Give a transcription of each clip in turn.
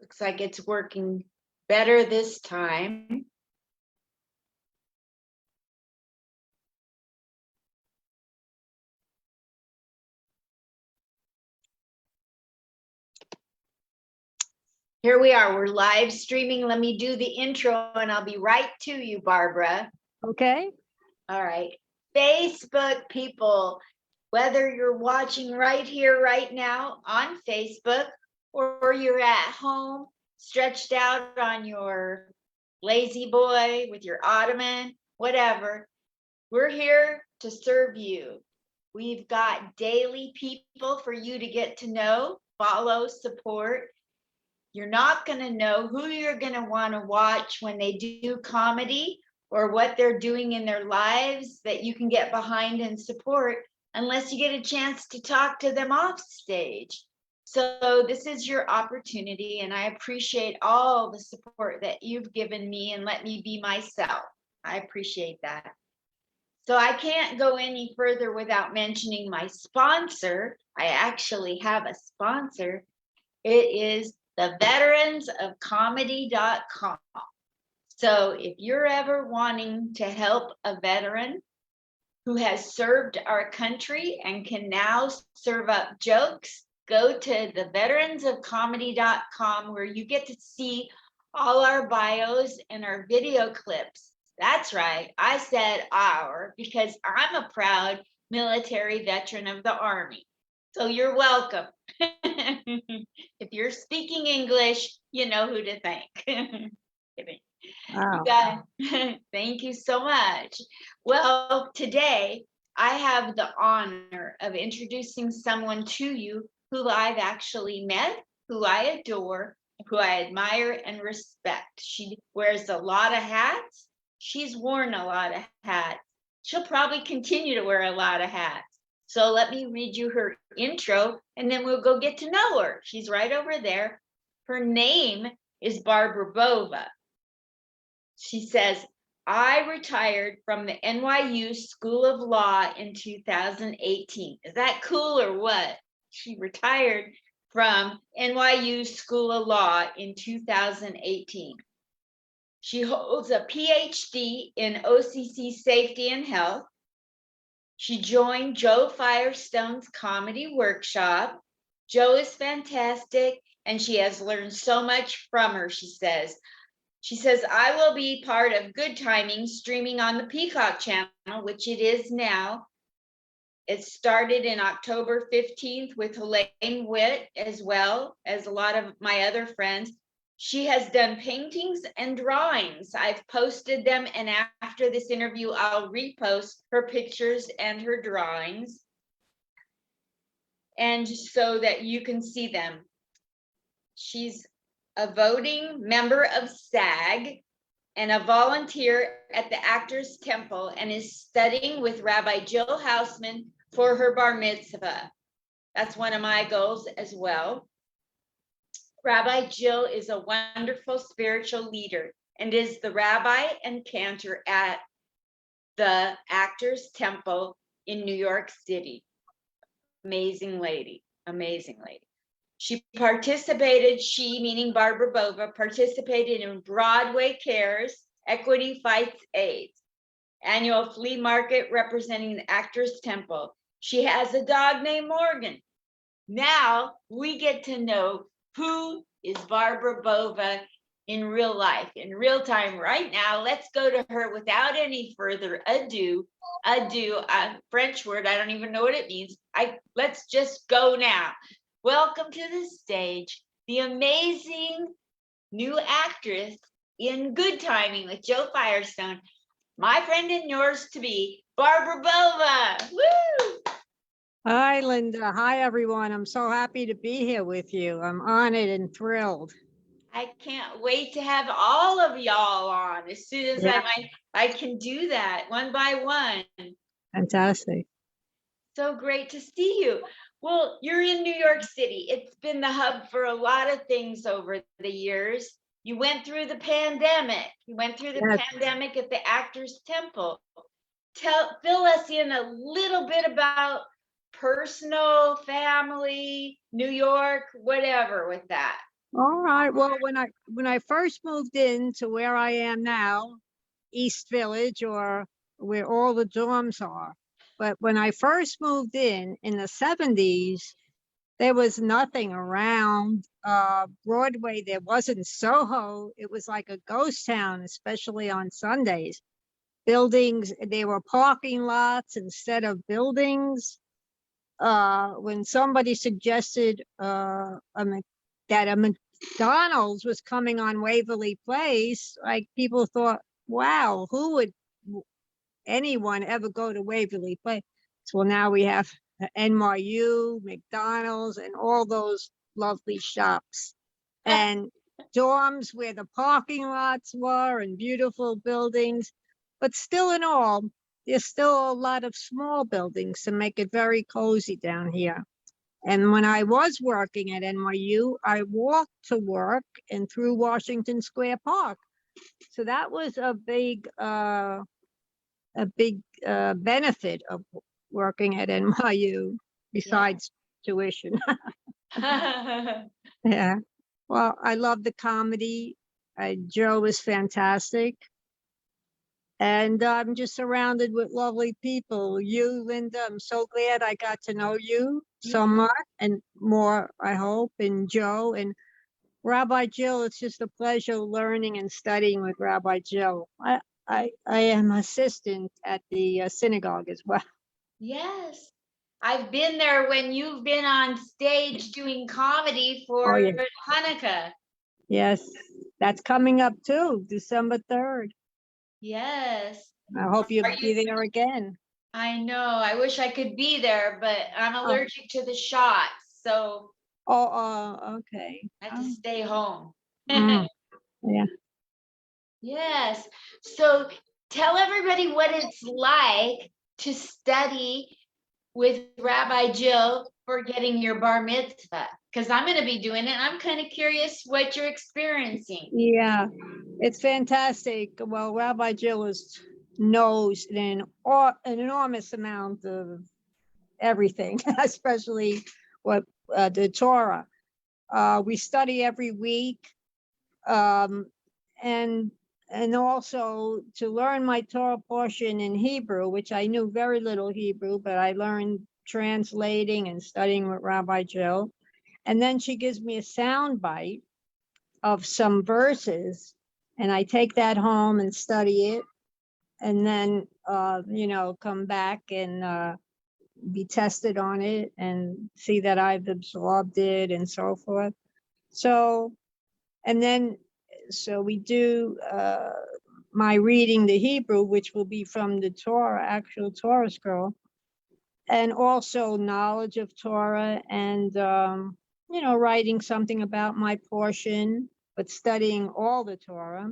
Looks like it's working better this time. Here we are, we're live streaming. Let me do the intro and I'll be right to you, Barbara. Okay. All right. Facebook people, whether you're watching right here, right now on Facebook, or you're at home, stretched out on your lazy boy with your ottoman, whatever, we're here to serve you. We've got daily people for you to get to know, follow, support. You're not going to know who you're going to want to watch when they do comedy or what they're doing in their lives that you can get behind and support unless you get a chance to talk to them off stage. So this is your opportunity, and I appreciate all the support that you've given me and let me be myself. I appreciate that. So I can't go any further without mentioning my sponsor. I actually have a sponsor. It is the veteransofcomedy.com. So if you're ever wanting to help a veteran who has served our country and can now serve up jokes, go to the veteransofcomedy.com where you get to see all our bios and our video clips. That's right, I said our because I'm a proud military veteran of the Army. So you're welcome. If you're speaking English, you know who to thank. Wow. You got, thank you so much. Well, today I have the honor of introducing someone to you who I've actually met, who I adore, who I admire and respect. She wears a lot of hats. She's worn a lot of hats. She'll probably continue to wear a lot of hats. So let me read you her intro and then we'll go get to know her. She's right over there. Her name is Barbara Bova. She says, I retired from the NYU School of Law in 2018. Is that cool or what? She retired from NYU School of Law in 2018. She holds a PhD in OCC Safety and Health. She joined Joe Firestone's comedy workshop. Joe is fantastic, and she has learned so much from her, she says. She says, I will be part of Good Timing streaming on the Peacock channel, which it is now. It started in October 15th with Helene Witt, as well as a lot of my other friends. She has done paintings and drawings. I've posted them, and after this interview, I'll repost her pictures and her drawings, and so that you can see them. She's a voting member of SAG and a volunteer at the Actors Temple and is studying with Rabbi Jill Hausman for her bar mitzvah. That's one of my goals as well. Rabbi Jill is a wonderful spiritual leader and is the rabbi and cantor at the Actors Temple in New York City. Amazing lady, amazing lady. She meaning Barbara Bova, participated in Broadway Cares, Equity Fights AIDS, annual flea market representing the Actors Temple. She has a dog named Morgan. Now we get to know who is Barbara Bova in real life, in real time right now. Let's go to her without any further ado. Ado, a French word, I don't even know what it means. Let's just go now. Welcome to the stage, the amazing new actress in Good Timing with Joe Firestone, my friend and yours to be, Barbara Bova. Woo! Hi, Linda. Hi, everyone. I'm so happy to be here with you. I'm honored and thrilled. I can't wait to have all of y'all on as soon as I can do that one by one. Fantastic. So great to see you. Well, you're in New York City. It's been the hub for a lot of things over the years. You went through the pandemic. You went through the pandemic at the Actors Temple. Fill us in a little bit about personal, family, New York, whatever with that. All right. Well, when I first moved in to where I am now, East Village, or where all the dorms are, but when I first moved in the 70s, there was nothing around Broadway. There wasn't Soho. It was like a ghost town, especially on Sundays. Buildings, there were parking lots instead of buildings. When somebody suggested that a McDonald's was coming on Waverly Place, like people thought, wow, who would anyone ever go to Waverly Place? Well, now we have NYU, McDonald's, and all those lovely shops. And dorms where the parking lots were and beautiful buildings. But still in all, there's still a lot of small buildings to make it very cozy down here. And when I was working at NYU, I walked to work and through Washington Square Park. So that was a big benefit of working at NYU besides tuition. Yeah. Well, I love the comedy. Joe is fantastic. And I'm just surrounded with lovely people. You, Linda, I'm so glad I got to know you somewhat and more, I hope, and Joe and Rabbi Jill. It's just a pleasure learning and studying with Rabbi Jill. I am assistant at the synagogue as well. Yes. I've been there when you've been on stage doing comedy for Oh, yeah. Hanukkah. Yes, that's coming up too, December 3rd. Yes. I hope you'll Are be there again. I know. I wish I could be there, but I'm allergic to the shots, so Okay. I have to stay home. Mm, yeah. Yes. So tell everybody what it's like to study with Rabbi Jill for getting your bar mitzvah, because I'm going to be doing it. I'm kind of curious what you're experiencing. Yeah, it's fantastic. Well, Rabbi Jill knows an enormous amount of everything, especially what the Torah. We study every week, um, and also to learn my Torah portion in Hebrew, which I knew very little Hebrew, but I learned translating and studying with Rabbi Jill. And then she gives me a sound bite of some verses, and I take that home and study it, and then come back and be tested on it and see that I've absorbed it and so forth. So, and then so we do my reading the Hebrew, which will be from the Torah, actual Torah scroll, and also knowledge of Torah and writing something about my portion, but studying all the Torah,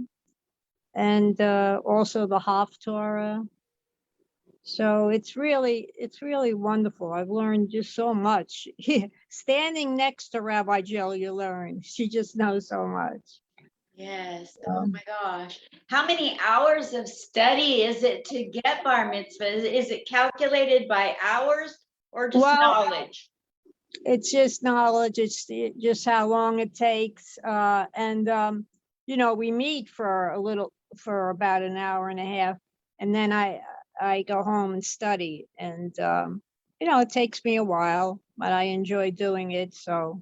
and also the Haftorah. So it's really wonderful. I've learned just so much. Standing next to Rabbi Jill, you learn. She just knows so much. Yes. Oh my gosh. How many hours of study is it to get bar mitzvah? Is it calculated by hours or just knowledge? It's just knowledge. It's just how long it takes. We meet for about an hour and a half, and then I go home and study. And it takes me a while, but I enjoy doing it. So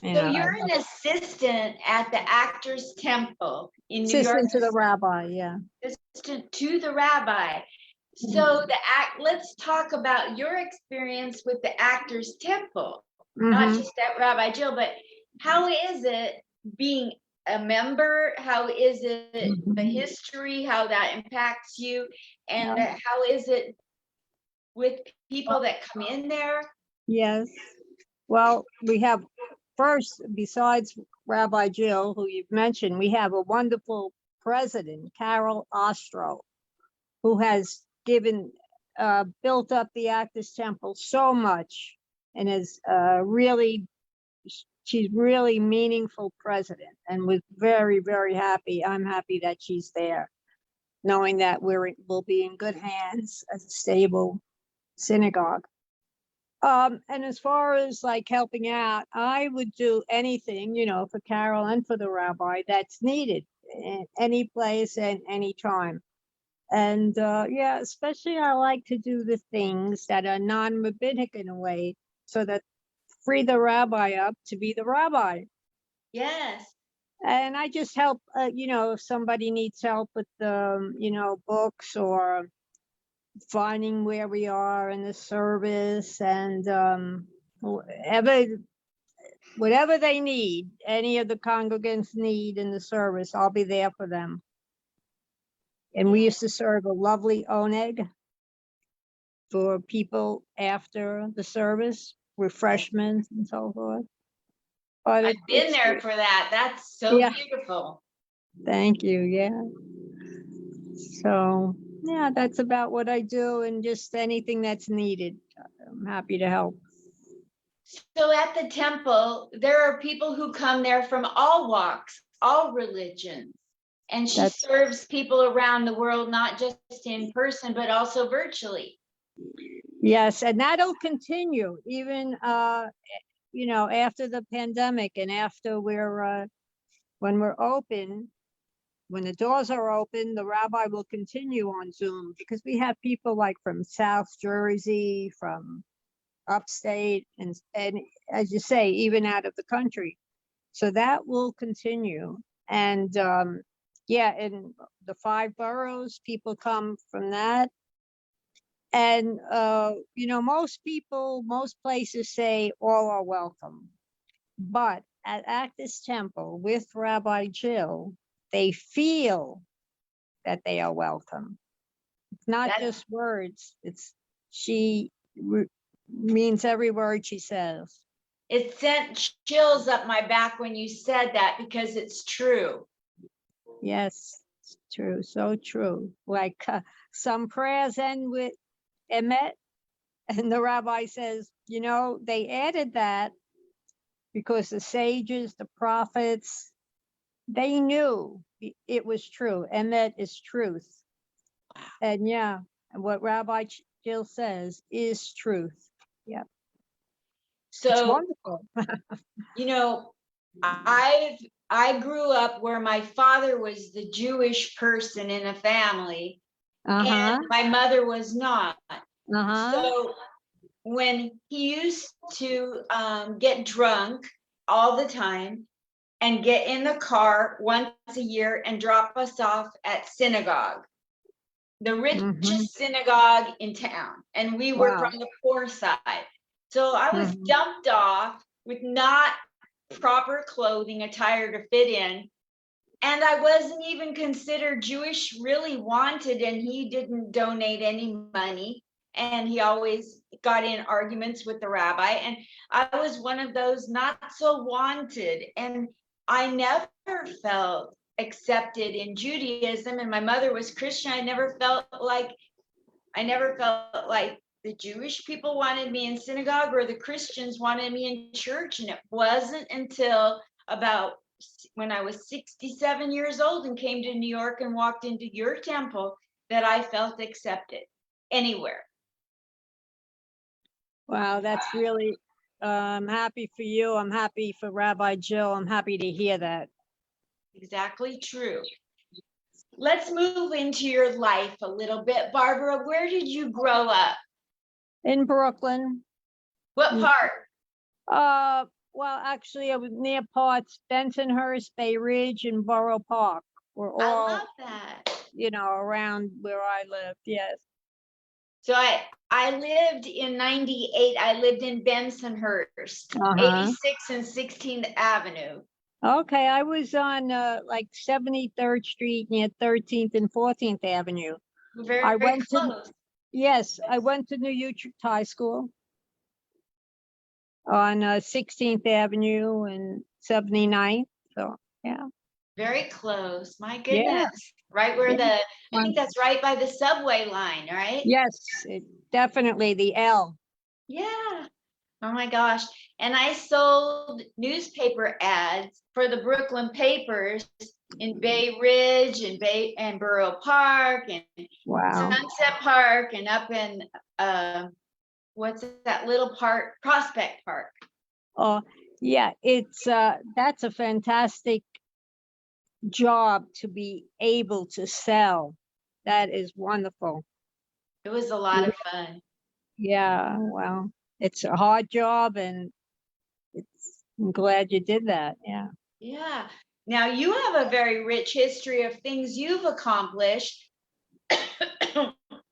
you're an assistant at the Actors Temple in New York. Assistant to the rabbi, yeah. Assistant to the rabbi. So let's talk about your experience with the Actors Temple, not just at Rabbi Jill, but how is it being a member? How is it the history, how that impacts you? And how is it with people that come in there? Yes. Well, we have first, besides Rabbi Jill, who you've mentioned, we have a wonderful president, Carol Ostro, who has built up the Actors Temple so much and is she's really meaningful president, and was very, very happy. I'm happy that she's there, knowing that we'll be in good hands as a stable synagogue. And as far as like helping out, I would do anything, for Carol and for the rabbi that's needed in any place and any time. And yeah, especially I like to do the things that are non-rabbinic in a way, so that free the rabbi up to be the rabbi. Yes. And I just help, if somebody needs help with the, books or finding where we are in the service, and whatever they need, any of the congregants need in the service, I'll be there for them. And we used to serve a lovely oneg for people after the service, refreshments and so forth. But I've been it's there good. for that. That's so Yeah. beautiful. Thank you. Yeah. So yeah, that's about what I do, and just anything that's needed, I'm happy to help. So at the temple, there are people who come there from all walks, all religions. And she That's serves people around the world, not just in person, but also virtually. Yes, and that'll continue even after the pandemic, and after when we're open, when the doors are open, the rabbi will continue on Zoom, because we have people like from South Jersey, from upstate, and as you say, even out of the country. So that will continue. And yeah, in the 5 boroughs, people come from that. And most places say all are welcome. But at Actus Temple with Rabbi Jill, they feel that they are welcome. It's not That's- just words. She means every word she says. It sent chills up my back when you said that, because it's true. Yes, it's true. So true. Like some prayers end with emet, and the rabbi says, they added that because the sages, the prophets, they knew it was true. Emet is truth. And yeah, and what Rabbi Jill says is truth. Yeah. It's So, wonderful. I grew up where my father was the Jewish person in a family, Uh-huh. and my mother was not. Uh-huh. So when he used to get drunk all the time and get in the car once a year and drop us off at synagogue, the richest synagogue in town, and we were Wow. from the poor side. So I was Mhm. dumped off with not proper clothing, attire to fit in. And I wasn't even considered Jewish, really wanted, and he didn't donate any money. And he always got in arguments with the rabbi. And I was one of those not so wanted. And I never felt accepted in Judaism. And my mother was Christian. I never felt like the Jewish people wanted me in synagogue or the Christians wanted me in church. And it wasn't until about when I was 67 years old and came to New York and walked into your temple that I felt accepted anywhere. Wow, that's really, I'm happy for you. I'm happy for Rabbi Jill. I'm happy to hear that. Exactly true. Let's move into your life a little bit. Barbara, where did you grow up? In Brooklyn. What part? Well, actually, I was near parts, Bensonhurst, Bay Ridge, and Borough Park. We're I all, love that. around where I live. Yes. So I lived in 98. I lived in Bensonhurst, Uh-huh. 86 and 16th Avenue. Okay, I was on like 73rd Street near 13th and 14th Avenue. Very, I very went close. Yes, I went to New Utrecht High School on 16th Avenue and 79th. So yeah. Very close. My Yeah. goodness. Right where Yeah. I think that's right by the subway line, right? Yes, definitely the L. Yeah. Oh my gosh. And I sold newspaper ads for the Brooklyn papers in Bay Ridge and Borough Park and Wow. Sunset Park and up in what's that little park, Prospect Park? Oh, yeah, it's, that's a fantastic job to be able to sell. That is wonderful. It was a lot Yeah, of fun. yeah, well, it's a hard job and I'm glad you did that. Yeah. Yeah. Now you have a very rich history of things you've accomplished.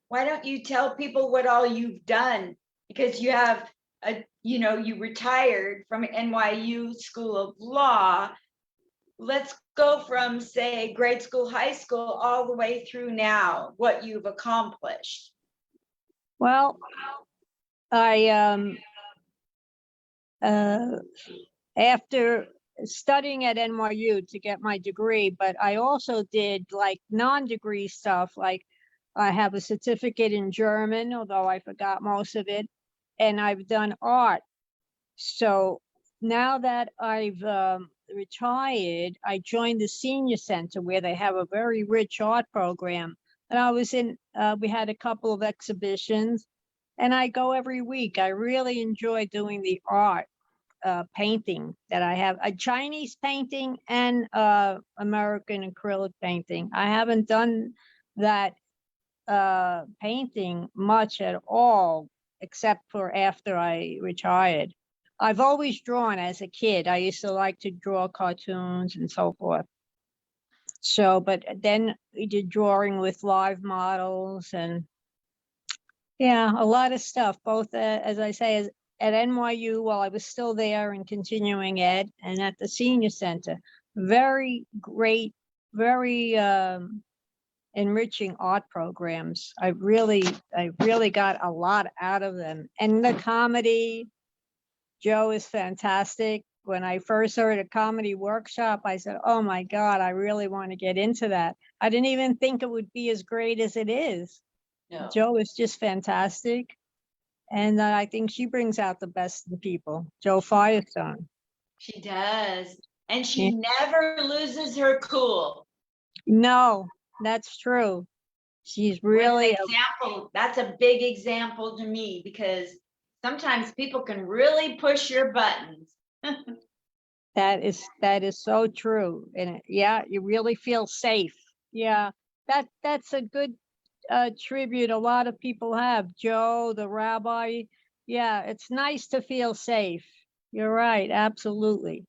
Why don't you tell people what all you've done? Because you have you retired from NYU School of Law. Let's go from, say, grade school, high school, all the way through now, what you've accomplished. Well, I, uh, after studying at NYU to get my degree, but I also did like non-degree stuff. Like I have a certificate in German, although I forgot most of it, and I've done art. So now that I've retired, I joined the senior center where they have a very rich art program. And I was in, we had a couple of exhibitions, and I go every week. I really enjoy doing the art, painting that I have, a Chinese painting and American acrylic painting. I haven't done that painting much at all, except for after I retired. I've always drawn as a kid. I used to like to draw cartoons and so forth. So, but then we did drawing with live models and yeah, a lot of stuff, both as I say, as at NYU while I was still there and continuing ed, and at the senior center. Very great, very enriching art programs. I really got a lot out of them. And the comedy, Joe is fantastic. When I first heard a comedy workshop, I said, oh my God, I really want to get into that. I didn't even think it would be as great as it is. No, Joe is just fantastic. And I think she brings out the best in people, Joe Firestone. she does. And Yeah. she never loses her cool. No, that's true. She's What an really, example. That's a big example to me because sometimes people can really push your buttons. that is so true. And yeah, you really feel safe. Yeah, that's a good tribute a lot of people have. Joe, the rabbi. Yeah, it's nice to feel safe. You're right, absolutely.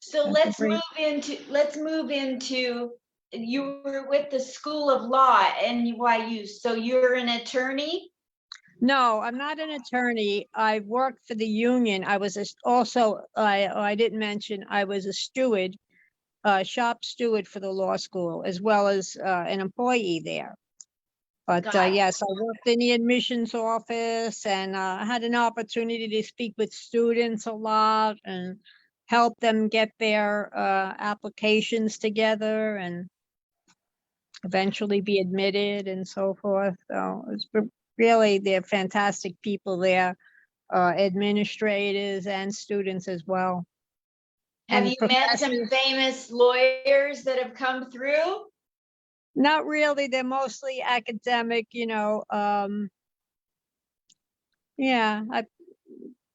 So That's a great. let's move into you were with the School of Law at NYU. So you're an attorney? No, I'm not an attorney. I worked for the union. I was also, I didn't mention, I was a steward, shop steward for the law school, as well as an employee there. But Got it. yes, I worked in the admissions office and I had an opportunity to speak with students a lot and help them get their applications together and eventually be admitted and so forth. So it's really, they're fantastic people there, administrators and students as well. Have And you met some professors, famous lawyers that have come through? not really, they're mostly academic, yeah,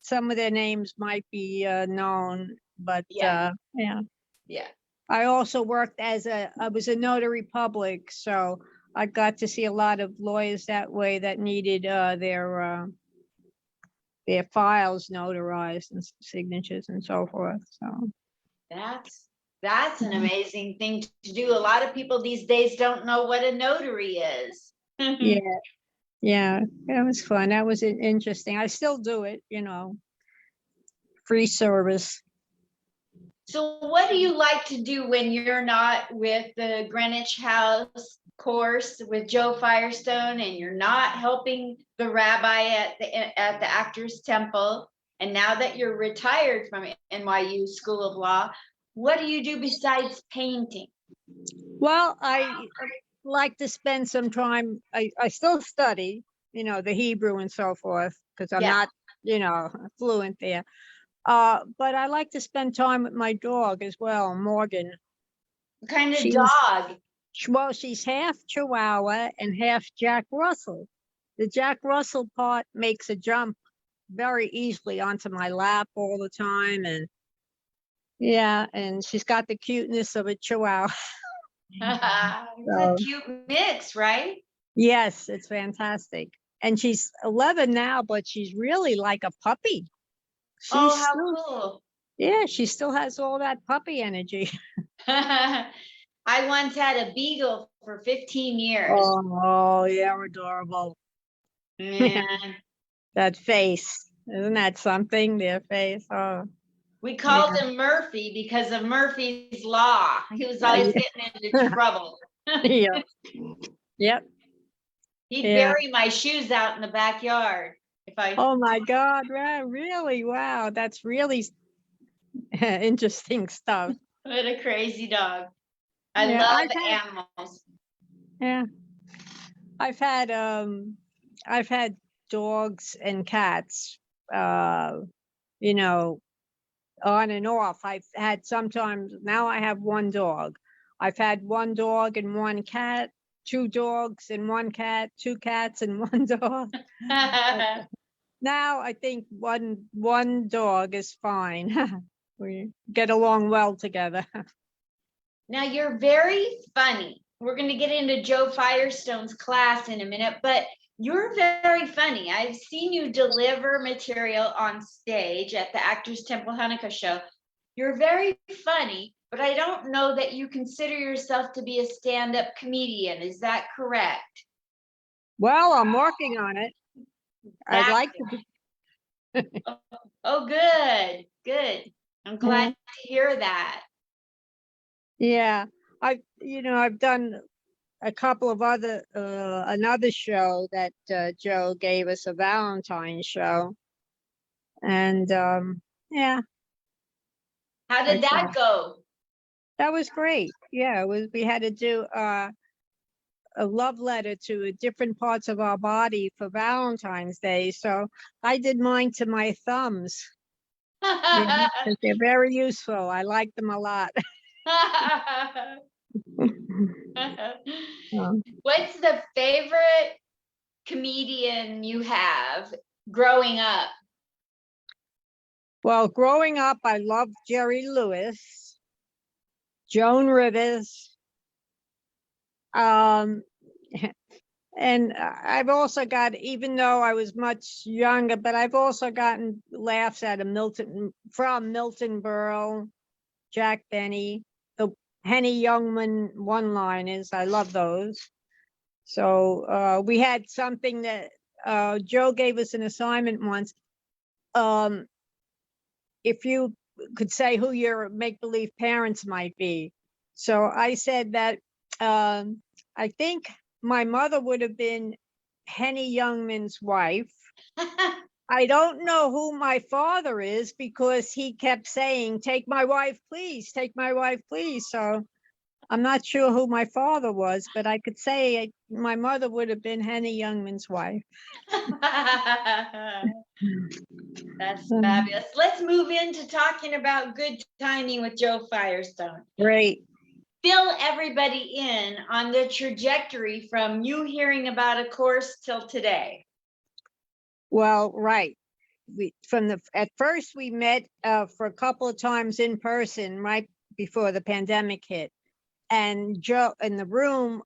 some of their names might be known, but Yeah, yeah. yeah. I also worked I was a notary public, so I got to see a lot of lawyers that way that needed their files notarized and signatures and so forth. So That's an amazing thing to do. A lot of people these days don't know what a notary is. yeah, yeah, it was fun. That was interesting. I still do it, free service. So what do you like to do when you're not with the Greenwich House course with Joe Firestone and you're not helping the rabbi at the Actors Temple? And now that you're retired from NYU School of Law, what do you do besides painting? Well, I like to spend some time. I still study, the Hebrew and so forth, because I'm Yeah. not, fluent there. But I like to spend time with my dog as well, Morgan. What kind of She's dog? well, she's half Chihuahua and half Jack Russell. the Jack Russell part makes a jump very easily onto my lap all the time. And yeah, and she's got the cuteness of a Chihuahua. It's a So cute mix, right? yes, it's fantastic. And she's 11 now, but she's really like a puppy. Oh, She's how still, cool. yeah, she still has all that puppy energy. I once had a beagle for 15 years. Oh, yeah, adorable. Man, That face. Isn't that something? Their face. Oh, we yeah. called him Murphy because of Murphy's Law. He was always getting into trouble. Yeah. Yep. He'd Yeah. bury my shoes out in the backyard if I. Oh my God. Right. Really? Wow. That's really interesting stuff. What a crazy dog. I Yeah. love animals. Yeah. I've had I've had dogs and cats, you know, on and off. I've had sometimes, now I have one dog. I've had one dog and one cat, two dogs and one cat, two cats and one dog. Now I think one dog is fine. We get along well together. Now you're very funny. We're going to get into Joe Firestone's class in a minute, but you're very funny. I've seen you deliver material on stage at the Actors Temple Hanukkah show. You're very funny, but I don't know that you consider yourself to be a stand-up comedian. Is that correct? Well, I'm working on it. I'd like to. Oh, good, good. I'm glad to hear that. Yeah, I've done a couple of other, another show that Joe gave us, a Valentine show. And yeah, How did that go? that was great. Yeah, we had to do a love letter to different parts of our body for Valentine's Day. So I did mine to my thumbs. Yeah, 'cause they're very useful. I like them a lot. What's the favorite comedian you have growing up? Well, growing up, I loved Jerry Lewis, Joan Rivers, and I've also got, even though I was much younger, but I've also gotten laughs out of Milton Berle, Jack Benny, the Henny Youngman one-liners. I love those. So we had something that Joe gave us an assignment once. If you could say who your make-believe parents might be. So I said that I think my mother would have been Henny Youngman's wife. I don't know who my father is because he kept saying, "Take my wife, please, take my wife, please." So I'm not sure who my father was, but I could say my mother would have been Henny Youngman's wife. That's fabulous. Let's move into talking about good timing with Joe Firestone. Great. Fill everybody in on the trajectory from you hearing about a course till today. Well, right. At first we met for a couple of times in person right before the pandemic hit, and Joe in the room.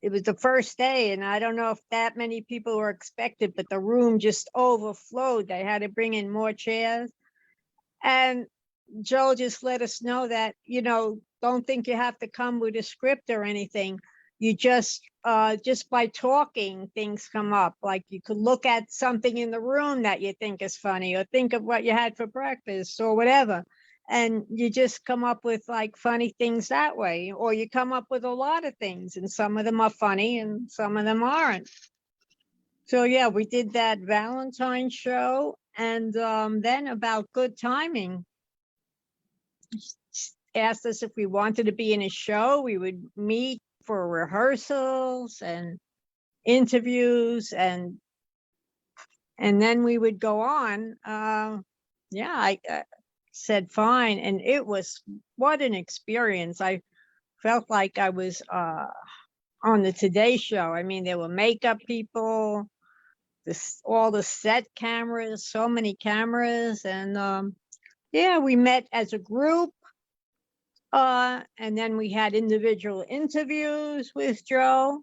It was the first day, and I don't know if that many people were expected, but the room just overflowed. They had to bring in more chairs, and Joe just let us know that, don't think you have to come with a script or anything. You just by talking, things come up. Like you could look at something in the room that you think is funny, or think of what you had for breakfast or whatever. And you just come up with like funny things that way, or you come up with a lot of things, and some of them are funny and some of them aren't. So yeah, we did that Valentine show. And then about good timing, asked us if we wanted to be in a show. We would meet for rehearsals and interviews, and then we would go on. Yeah, I said fine, and it was, what an experience. I felt like I was on the Today Show. I mean, there were makeup people, all the set cameras, so many cameras, and yeah, we met as a group. And then we had individual interviews with Joe,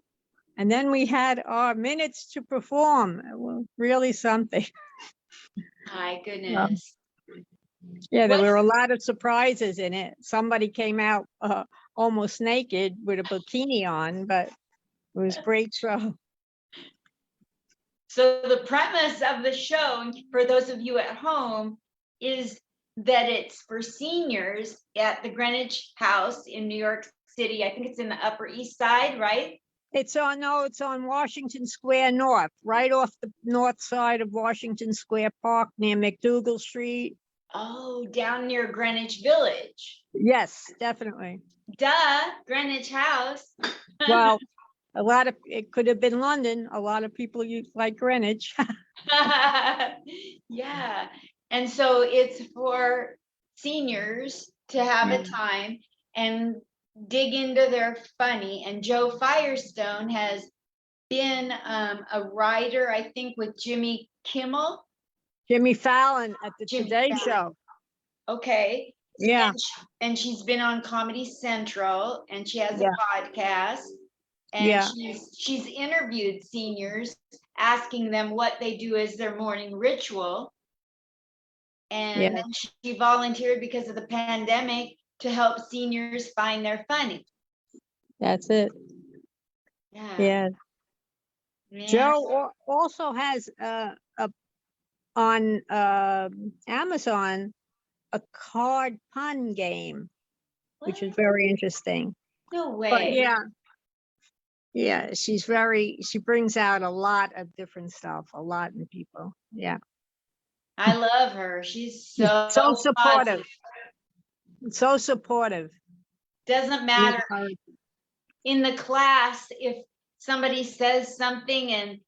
and then we had our minutes to perform. It was really something. My goodness. Yeah, there What, were a lot of surprises in it. Somebody came out almost naked with a bikini on, but it was great show. so the premise of the show, for those of you at home, is that it's for seniors at the Greenwich House in New York City. I think it's in the Upper East Side, right? It's on Washington Square North, right off the north side of Washington Square Park near McDougal Street. Oh, down near Greenwich Village. Yes, definitely. Duh, Greenwich House. Well, it could have been London. A lot of people like Greenwich. Yeah, and so it's for seniors to have a time and dig into their funny. And Joe Firestone has been a writer, I think, with Jimmy Kimmel. Jimmy Fallon at the Jimmy Today Fallon. Show. Okay. Yeah. And she's been on Comedy Central, and she has a podcast. And Yeah. she's interviewed seniors, asking them what they do as their morning ritual. And then she volunteered because of the pandemic to help seniors find their funny. That's it. Yeah. Man. Joe also has on Amazon a card pun game, which is very interesting. No way. But yeah, she brings out a lot of different stuff, a lot in people. Yeah. I love her. She's so supportive. positive. So supportive. Doesn't matter in the class if somebody says something and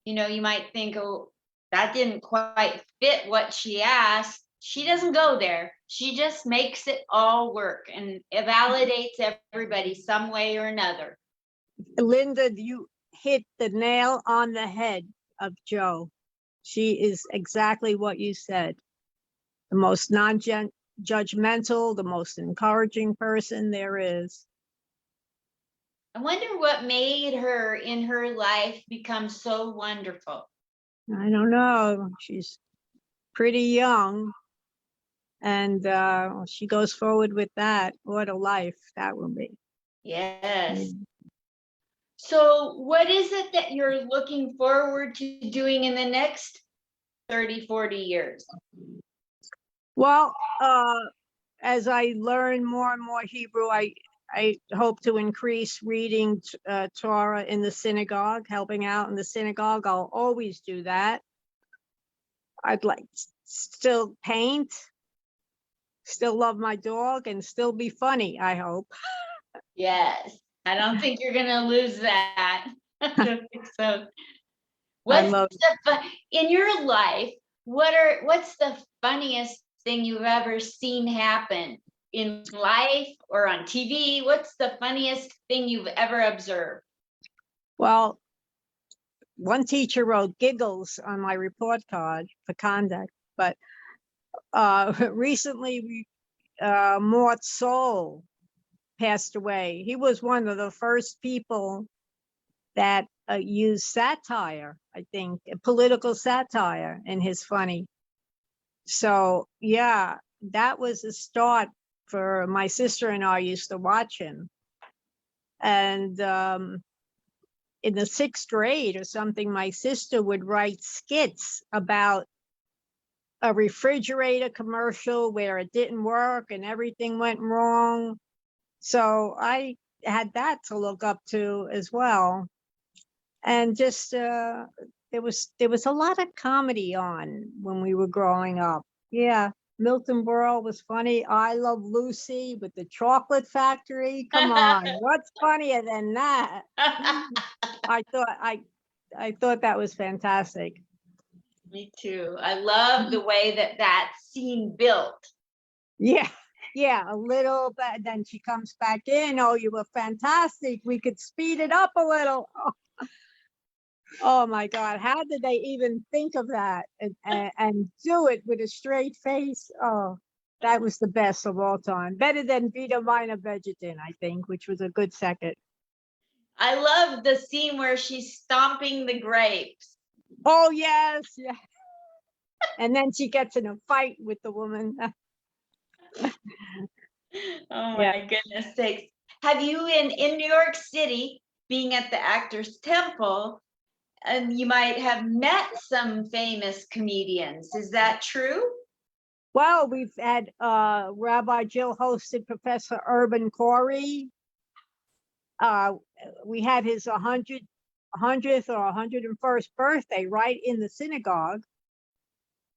you might think, oh, that didn't quite fit what she asked. She doesn't go there. She just makes it all work and it validates everybody some way or another. Linda, you hit the nail on the head of Joe. She is exactly what you said. The most non-judgmental, the most encouraging person there is. I wonder what made her in her life become so wonderful. I don't know. She's pretty young. And she goes forward with that. What a life that will be. Yes. So what is it that you're looking forward to doing in the next 30, 40 years? Well, as I learn more and more Hebrew, I hope to increase reading Torah in the synagogue, helping out in the synagogue. I'll always do that. I'd like to still paint, still love my dog, and still be funny, I hope. Yes. I don't think you're gonna lose that. I don't think so. In your life, what's the funniest thing you've ever seen happen in life or on TV? What's the funniest thing you've ever observed? Well, one teacher wrote giggles on my report card for conduct, but recently Mort Soul passed away. He was one of the first people that used satire, I think, political satire in his funny. So yeah, that was a start for my sister and I used to watch him. And in the 6th grade or something, my sister would write skits about a refrigerator commercial where it didn't work and everything went wrong. So I had that to look up to as well. And just there was a lot of comedy on when we were growing up. Yeah, Milton Berle was funny. I Love Lucy with the chocolate factory. Come on, what's funnier than that? I thought that was fantastic. Me too. I love the way that scene built. Yeah. Yeah, a little bit. Then she comes back in. Oh, you were fantastic. We could speed it up a little. Oh my God, how did they even think of that and do it with a straight face? Oh, that was the best of all time. Better than Vita Minor Vegetin, I think, which was a good second. I love the scene where she's stomping the grapes. Oh, yes, yeah. And then she gets in a fight with the woman. Oh Yeah. my goodness sakes. Have you in New York City, being at the Actors Temple, and you might have met some famous comedians. Is that true? Well, we've had Rabbi Jill hosted Professor Urban Corey. We had his 100th or 101st birthday right in the synagogue.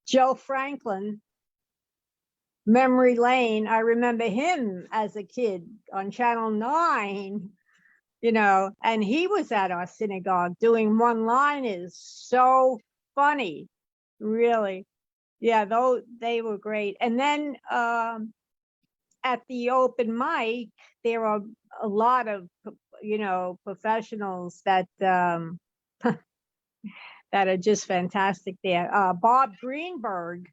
Joe Franklin, Memory Lane. I remember him as a kid on Channel 9, and he was at our synagogue doing one-liners. So funny, really. Yeah, though they were great. And then at the open mic, there are a lot of, professionals that that are just fantastic there. Bob Greenberg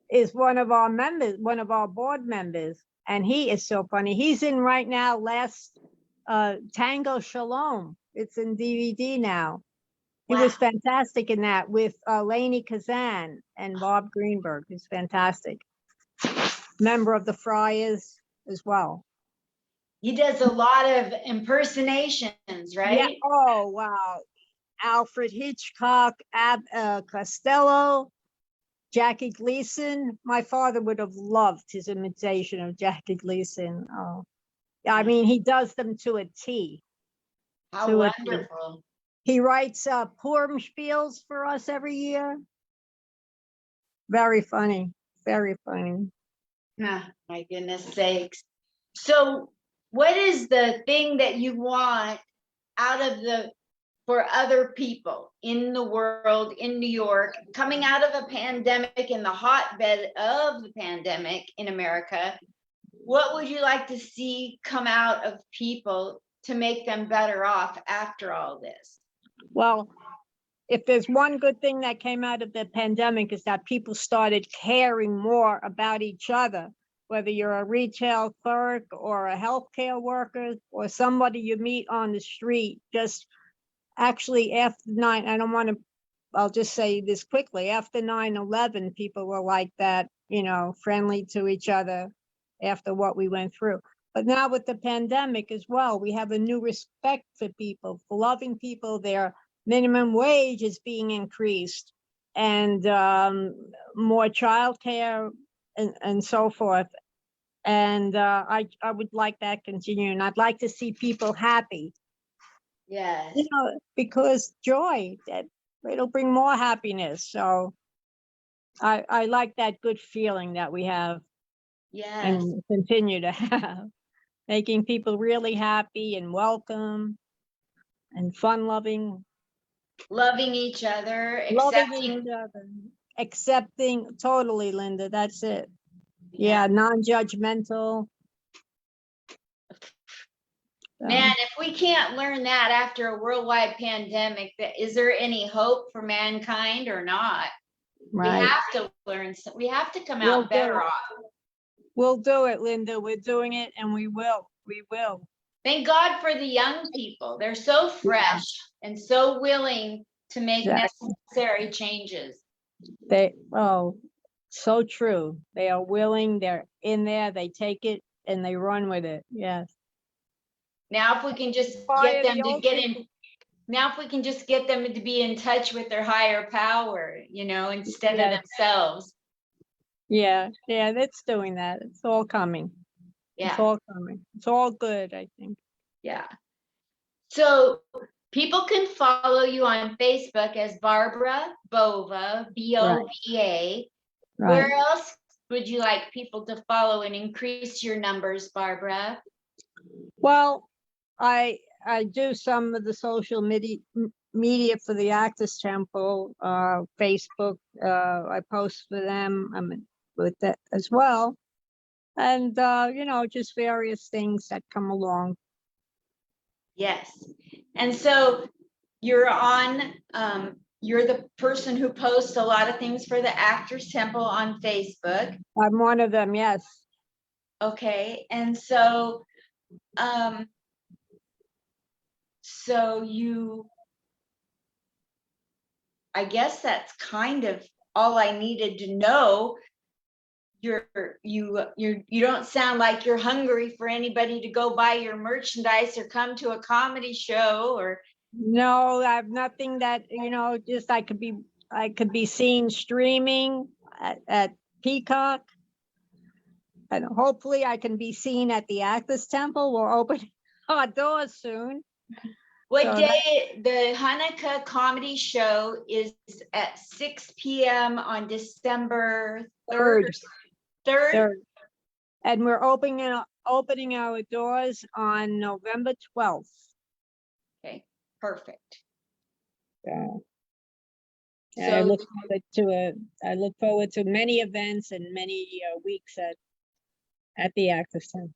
is one of our members, one of our board members, and he is so funny. He's in right now, last Tango Shalom. It's in DVD now. He was fantastic in that with Lainey Kazan and Bob Greenberg. He's fantastic. Member of the Friars as well. He does a lot of impersonations, right? Yeah. Oh, wow. Alfred Hitchcock, Costello, Jackie Gleason. My father would have loved his imitation of Jackie Gleason. Oh, I mean, he does them to a T. How wonderful. He writes Purim spiels for us every year. Very funny. Very funny. Oh, my goodness sakes. So what is the thing that you want for other people in the world, in New York, coming out of a pandemic, in the hotbed of the pandemic in America? What would you like to see come out of people to make them better off after all this? Well, if there's one good thing that came out of the pandemic, is that people started caring more about each other, whether you're a retail clerk or a healthcare worker or somebody you meet on the street. Just actually after I'll just say this quickly. After 9/11, people were like that, friendly to each other after what we went through. But now with the pandemic as well, we have a new respect for people, for loving people. Their minimum wage is being increased, and more childcare and so forth. And I would like that continue, and I'd like to see people happy. Yes. Because joy, that it'll bring more happiness. So I like that good feeling that we have. Yes. And continue to have, making people really happy and welcome and fun loving. Loving each other, accepting, totally, Linda, that's it. Yeah, non-judgmental. Man, if we can't learn that after a worldwide pandemic, is there any hope for mankind or not? Right. We have to learn, we have to come out better off. We'll do it, Linda. We're doing it, and we will. We will. Thank God for the young people. They're so fresh and so willing to make necessary changes. So true. They are willing. They're in there. They take it and they run with it. Yes. Now, if we can just get them to get in. Now, if we can just get them to be in touch with their higher power, instead of themselves. Yeah, it's doing that. It's all coming. Yeah. It's all coming. It's all good, I think. Yeah. So people can follow you on Facebook as Barbara Bova, Bova. Right. Where else would you like people to follow and increase your numbers, Barbara? Well, I do some of the social media for the Actors Temple, Facebook. I post for them. I'm with that as well. and, just various things that come along. Yes. And so you're on, you're the person who posts a lot of things for the Actors Temple on Facebook. I'm one of them, yes. Okay, and so, so you, I guess that's kind of all I needed to know. You don't sound like you're hungry for anybody to go buy your merchandise or come to a comedy show or, No, I have nothing that, just I could be seen streaming at Peacock. And hopefully I can be seen at the Actors Temple. We're opening our doors soon. what So day, the Hanukkah comedy show is at 6 p.m. on December 3rd. Third? Third. And we're opening our doors on November 12th. Okay, perfect. So I So, look forward to many events and many weeks at the Actors Temple.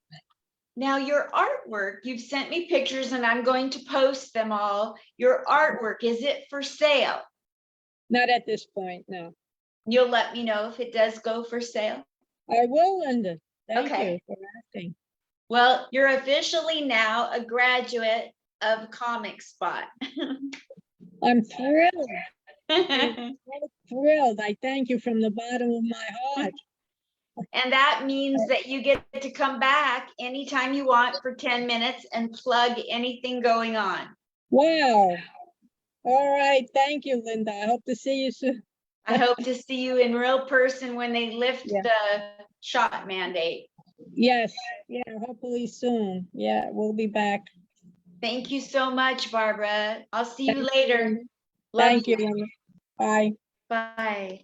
now your artwork, you've sent me pictures and I'm going to post them all. Your artwork, is it for sale? Not at this point, no. You'll let me know if it does go for sale. I will, Linda. Thank Okay. you for asking. Well, you're officially now a graduate of Comic Spot. I'm thrilled. Thrilled. I thank you from the bottom of my heart. And that means that you get to come back anytime you want for 10 minutes and plug anything going on. Wow. All right. Thank you, Linda. I hope to see you soon. I hope to see you in real person when they lift Yeah. the shot mandate. Yes. Yeah, hopefully soon. Yeah, we'll be back. Thank you so much, Barbara. I'll see you Thank later. you. Love Thank you, Linda. Bye. Bye.